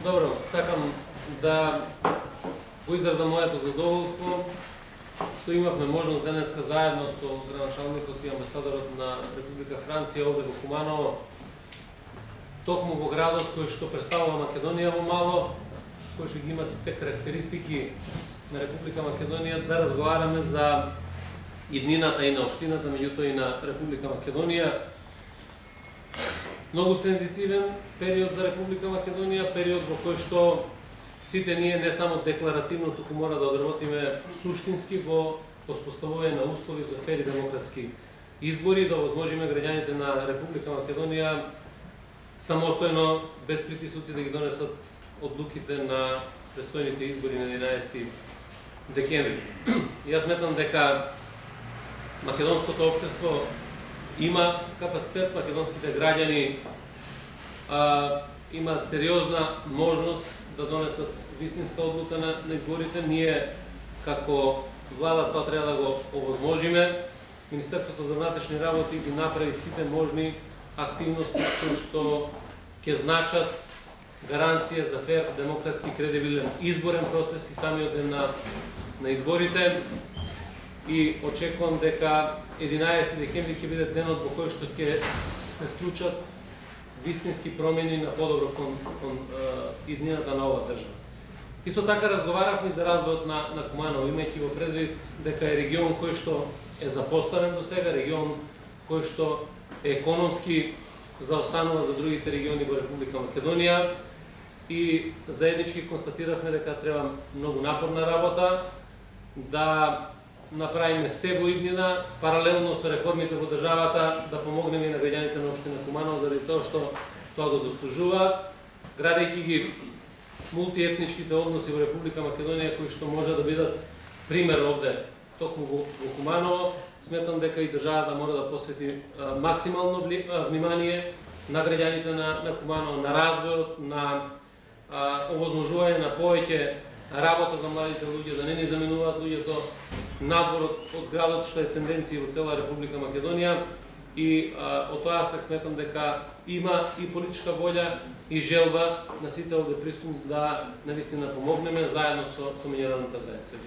Добро, сакам да го изразам моето задоволство што имавме можност денеска заедно со градоначалникот и амбасадорот на Република Франција овде во Куманово, токму во градот кој што представува Македонија во мало, кој што ги има сите карактеристики на Република Македонија, да разговараме за иднината и на општината, меѓутоа и на Република Македонија. Многу сензитивен период за Република Македонија, период во кој што сите ние не само декларативно, туку мора да одработиме суштински во воспоставување на услови за фер и демократски избори, да овозможиме граѓаните на Република Македонија самостојно, без притисоци, да ги донесат одлуките на престојните избори на 11 декември. Јас сметам дека македонското општество има капацитет, македонските граѓани имаат сериозна можност да донесат вистинска одлука на изборите. Ние, како влада, тоа треба да го овозможиме. Министерството за внатрешни работи ги направи сите можни активности кои што ќе значат гаранција за фер, демократски, кредибилен изборен процес и самиот ден на изборите. И очекувам дека 11 декември ќе биде денот во кој што ќе се случат вистински промени на подобро кон иднината на оваа држава. Исто така разговаравме за развојот на Куманово, имајќи во предвид дека е регион кој што е запоставен до сега, регион кој што економски заостанува за другите региони во Република Македонија и заеднички констатиравме дека треба многу напорна работа да направиме се во иднина, паралелно со реформите во државата, да помогнеме и на граѓаните на општина Куманово, заради тоа што тоа го заслужуваат, градејќи ги мултиетничките односи во Република Македонија, кои што може да бидат пример овде, токму во Куманово. Сметам дека и државата мора да посвети максимално внимание на граѓаните на Куманово, на развојот, на овозможување на повеќе работа за младите луѓе, да не ни заменуваат луѓето надвор од градот, што е тенденција во цела Република Македонија. И од тоа аспект сметам дека има и политичка волја и желба на сите овде присутни да навистина помогнеме заедно со меѓународната заедница.